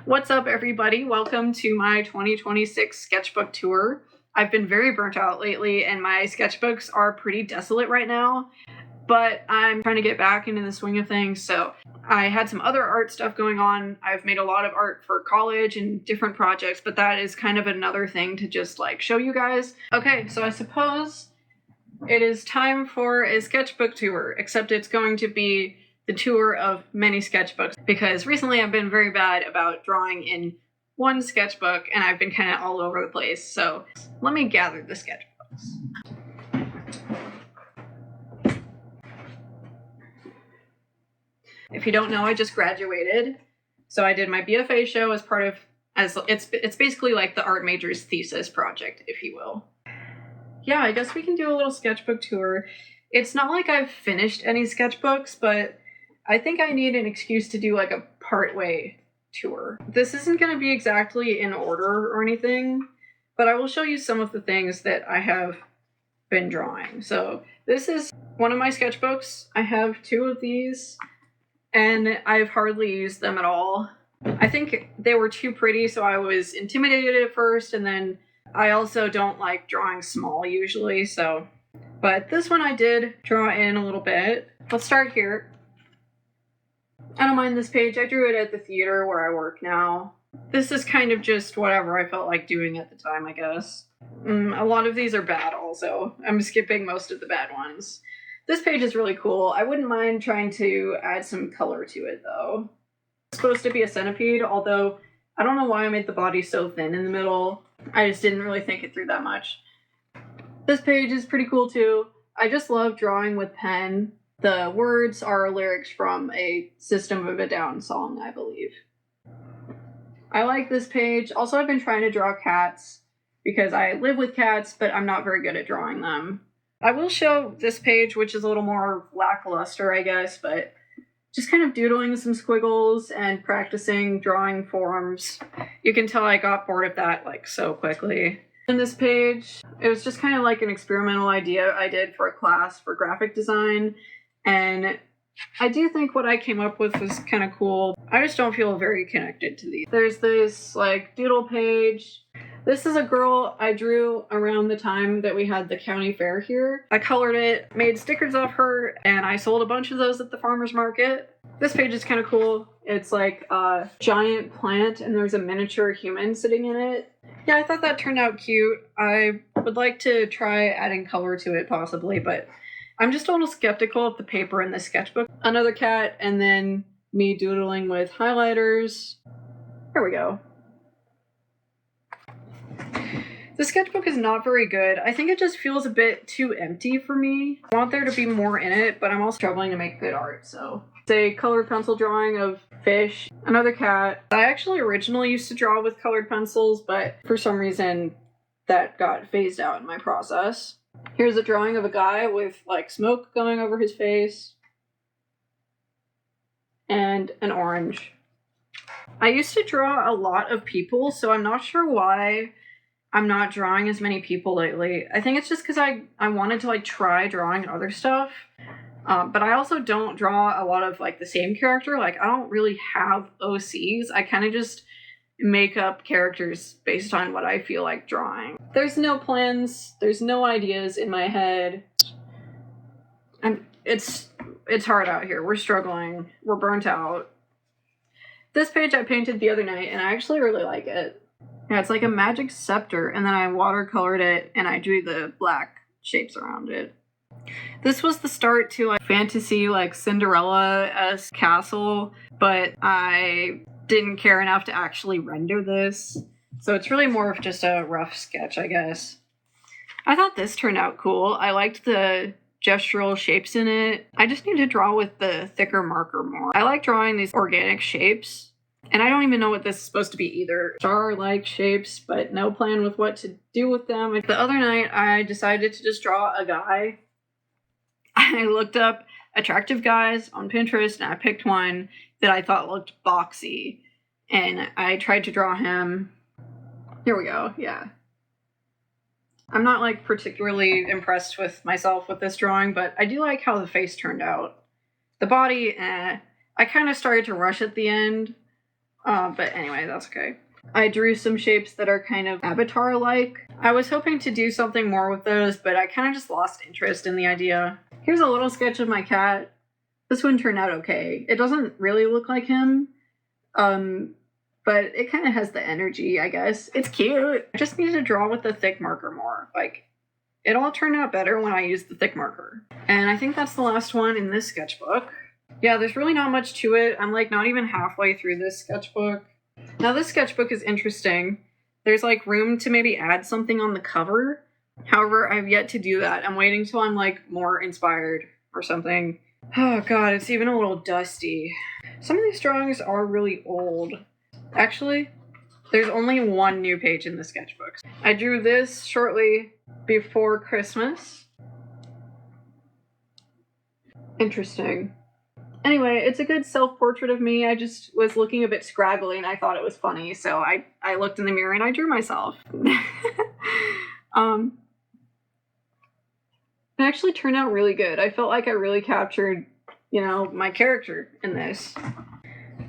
What's up, everybody? Welcome to my 2026 sketchbook tour. I've been very burnt out lately, and my sketchbooks are pretty desolate right now, but I'm trying to get back into the swing of things, so I had some other art stuff going on. I've made a lot of art for college and different projects, but that is kind of another thing to just show you guys. Okay, so I suppose it is time for a sketchbook tour, except it's going to be the tour of many sketchbooks, because recently I've been very bad about drawing in one sketchbook and I've been kind of all over the place. So let me gather the sketchbooks. If you don't know, I just graduated. So I did my BFA show as part of, it's basically like the art major's thesis project, if you will. Yeah, I guess we can do a little sketchbook tour. It's not like I've finished any sketchbooks, but I think I need an excuse to do a partway tour. This isn't going to be exactly in order or anything, but I will show you some of the things that I have been drawing. So this is one of my sketchbooks. I have two of these, and I've hardly used them at all. I think they were too pretty, so I was intimidated at first, and then I also don't like drawing small usually, so. But this one I did draw in a little bit. Let's start here. I don't mind this page. I drew it at the theater where I work now. This is kind of just whatever I felt like doing at the time, I guess. A lot of these are bad also. I'm skipping most of the bad ones. This page is really cool. I wouldn't mind trying to add some color to it, though. It's supposed to be a centipede, although I don't know why I made the body so thin in the middle. I just didn't really think it through that much. This page is pretty cool, too. I just love drawing with pen. The words are lyrics from a System of a Down song, I believe. I like this page. Also, I've been trying to draw cats because I live with cats, but I'm not very good at drawing them. I will show this page, which is a little more lackluster, I guess, but just kind of doodling some squiggles and practicing drawing forms. You can tell I got bored of that so quickly. In this page, it was just kind of like an experimental idea I did for a class for graphic design. And I do think what I came up with was kind of cool. I just don't feel very connected to these. There's this doodle page. This is a girl I drew around the time that we had the county fair here. I colored it, made stickers of her, and I sold a bunch of those at the farmer's market. This page is kind of cool. It's like a giant plant and there's a miniature human sitting in it. Yeah, I thought that turned out cute. I would like to try adding color to it possibly, but I'm just a little skeptical of the paper in the sketchbook. Another cat, and then me doodling with highlighters. There we go. The sketchbook is not very good. I think it just feels a bit too empty for me. I want there to be more in it, but I'm also struggling to make good art, so. It's a colored pencil drawing of fish. Another cat. I actually originally used to draw with colored pencils, but for some reason that got phased out in my process. Here's a drawing of a guy with smoke going over his face and an orange. I used to draw a lot of people, so I'm not sure why I'm not drawing as many people lately. I think it's just because I wanted to try drawing other stuff, but I also don't draw a lot of the same character. I don't really have OCs. I kind of just make up characters based on what I feel like drawing. There's no plans, there's no ideas in my head. And it's hard out here. We're struggling. We're burnt out. This page I painted the other night and I actually really like it. Yeah, it's like a magic scepter, and then I watercolored it and I drew the black shapes around it. This was the start to fantasy Cinderella-esque castle, but I didn't care enough to actually render this, so it's really more of just a rough sketch, I guess. I thought this turned out cool. I liked the gestural shapes in it. I just need to draw with the thicker marker more. I like drawing these organic shapes, and I don't even know what this is supposed to be either. Star-like shapes, but no plan with what to do with them. The other night, I decided to just draw a guy. I looked up attractive guys on Pinterest, and I picked one that I thought looked boxy, and I tried to draw him. Here we go, yeah. I'm not particularly impressed with myself with this drawing, but I do like how the face turned out. The body, I kind of started to rush at the end, But anyway, that's okay. I drew some shapes that are kind of avatar-like. I was hoping to do something more with those, but I kind of just lost interest in the idea. Here's a little sketch of my cat. This one turned out okay. It doesn't really look like him, but it kind of has the energy, I guess. It's cute. I just need to draw with the thick marker more. Like, it all turned out better when I used the thick marker. And I think that's the last one in this sketchbook. Yeah, there's really not much to it. I'm like not even halfway through this sketchbook. Now this sketchbook is interesting. There's like room to maybe add something on the cover. However, I've yet to do that. I'm waiting till I'm like more inspired or something. Oh god, it's even a little dusty. Some of these drawings are really old. Actually, there's only one new page in the sketchbook. I drew this shortly before Christmas. Interesting. Anyway, it's a good self-portrait of me. I just was looking a bit scraggly and I thought it was funny, so I looked in the mirror and I drew myself. It actually turned out really good. I felt like I really captured, my character in this.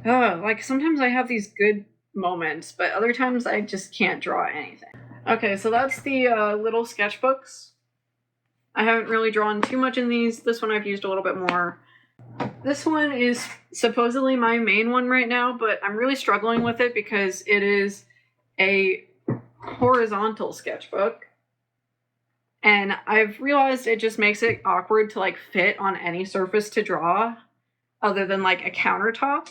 Like sometimes I have these good moments, but other times I just can't draw anything. Okay, so that's the little sketchbooks. I haven't really drawn too much in these. This one I've used a little bit more. This one is supposedly my main one right now, but I'm really struggling with it because it is a horizontal sketchbook. And I've realized it just makes it awkward to like fit on any surface to draw other than like a countertop.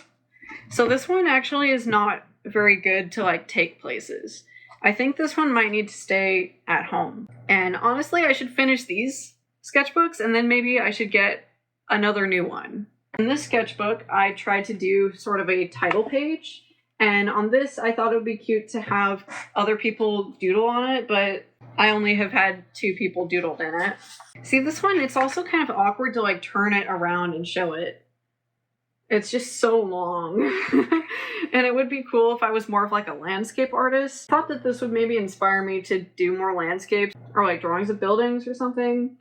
So this one actually is not very good to like take places. I think this one might need to stay at home. And honestly, I should finish these sketchbooks and then maybe I should get another new one. In this sketchbook, I tried to do sort of a title page. And on this, I thought it would be cute to have other people doodle on it, but I only have had 2 people doodled in it. See, this one, it's also kind of awkward to like turn it around and show it. It's just so long. And it would be cool if I was more of like a landscape artist. I thought that this would maybe inspire me to do more landscapes or like drawings of buildings or something.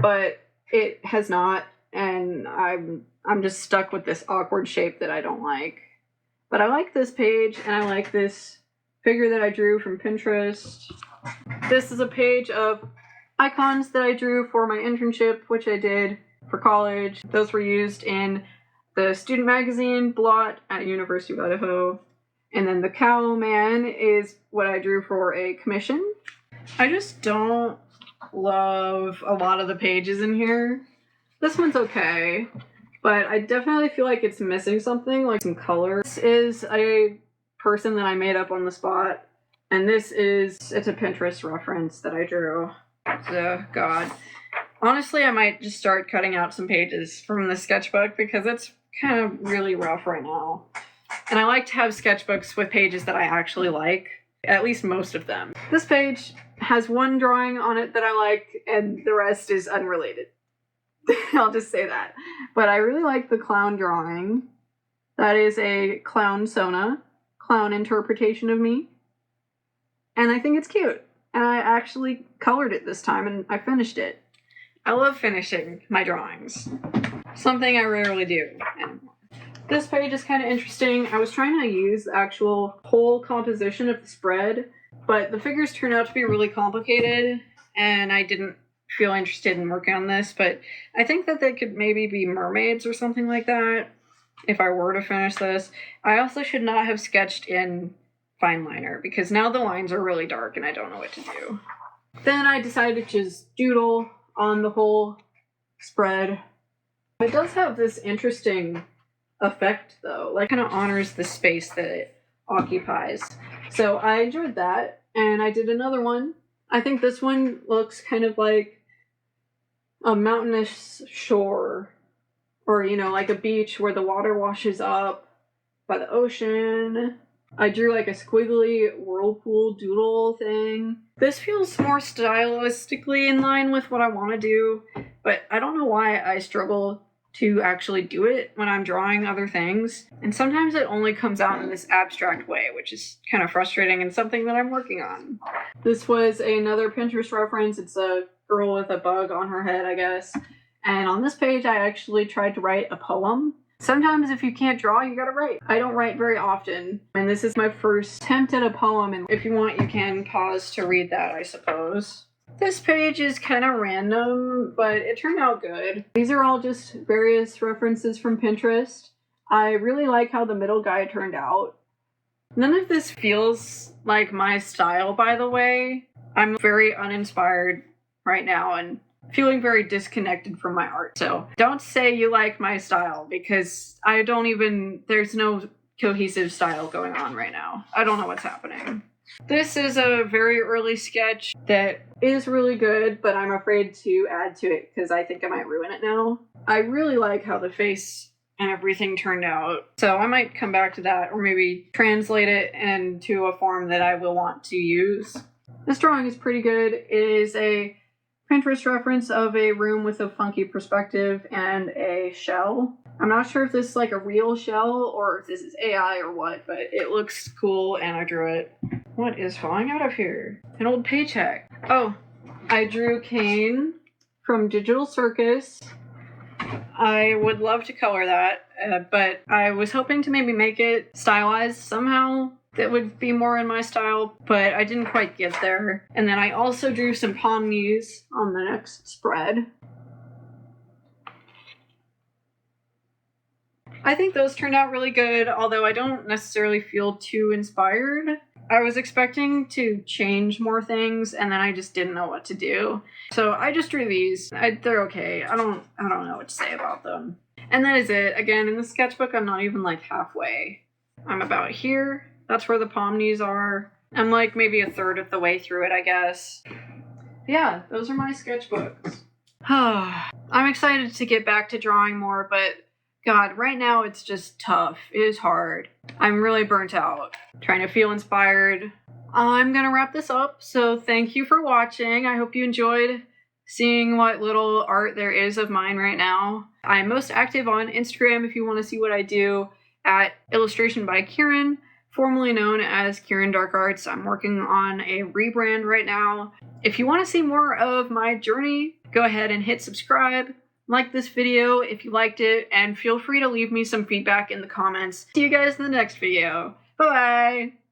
But it has not, and I'm just stuck with this awkward shape that I don't like. But I like this page, and I like this figure that I drew from Pinterest. This is a page of icons that I drew for my internship, which I did for college. Those were used in the student magazine Blot at University of Idaho. And then the cow man is what I drew for a commission. I just don't love a lot of the pages in here. This one's okay, but I definitely feel like it's missing something, like some color. This is a person that I made up on the spot, and it's a Pinterest reference that I drew. Oh god. Honestly, I might just start cutting out some pages from the sketchbook because it's kind of really rough right now. And I like to have sketchbooks with pages that I actually like, at least most of them. This page has one drawing on it that I like, and the rest is unrelated. I'll just say that. But I really like the clown drawing. That is a clown Sona, clown interpretation of me. And I think it's cute. And I actually colored it this time, and I finished it. I love finishing my drawings. Something I rarely do anymore. This page is kind of interesting. I was trying to use the actual whole composition of the spread, but the figures turned out to be really complicated, and I didn't feel interested in working on this, but I think that they could maybe be mermaids or something like that if I were to finish this. I also should not have sketched in fine liner because now the lines are really dark and I don't know what to do. Then I decided to just doodle on the whole spread. It does have this interesting effect though, like kind of honors the space that it occupies. So I enjoyed that, and I did another one. I think this one looks kind of like a mountainous shore, or like a beach where the water washes up by the ocean. I drew like a squiggly whirlpool doodle thing. This feels more stylistically in line with what I want to do, but I don't know why I struggle to actually do it when I'm drawing other things. And sometimes it only comes out in this abstract way, which is kind of frustrating and something that I'm working on. This was another Pinterest reference. It's a girl with a bug on her head, I guess. And on this page, I actually tried to write a poem. Sometimes if you can't draw, you gotta write. I don't write very often, and this is my first attempt at a poem, and if you want, you can pause to read that, I suppose. This page is kind of random, but it turned out good. These are all just various references from Pinterest. I really like how the middle guy turned out. None of this feels like my style, by the way. I'm very uninspired right now and feeling very disconnected from my art. So don't say you like my style, because there's no cohesive style going on right now. I don't know what's happening. This is a very early sketch that is really good, but I'm afraid to add to it because I think I might ruin it now. I really like how the face and everything turned out, so I might come back to that, or maybe translate it into a form that I will want to use. This drawing is pretty good. It is a Pinterest reference of a room with a funky perspective and a shell. I'm not sure if this is like a real shell or if this is AI or what, but it looks cool and I drew it. What is falling out of here? An old paycheck. Oh, I drew Kane from Digital Circus. I would love to color that, but I was hoping to maybe make it stylized somehow that would be more in my style, but I didn't quite get there. And then I also drew some palm knees on the next spread. I think those turned out really good, although I don't necessarily feel too inspired. I was expecting to change more things, and then I just didn't know what to do. So I just drew these. They're okay. I don't know what to say about them. And that is it. Again, in the sketchbook, I'm not even like halfway. I'm about here. That's where the palm knees are. I'm like maybe a third of the way through it, I guess. Yeah, those are my sketchbooks. I'm excited to get back to drawing more, but God, right now it's just tough. It is hard. I'm really burnt out. Trying to feel inspired. I'm gonna wrap this up, so thank you for watching. I hope you enjoyed seeing what little art there is of mine right now. I'm most active on Instagram if you want to see what I do, at Illustration by Kieran, formerly known as Kieran Dark Arts. I'm working on a rebrand right now. If you want to see more of my journey, go ahead and hit subscribe. Like this video if you liked it, and feel free to leave me some feedback in the comments. See you guys in the next video. Bye-bye!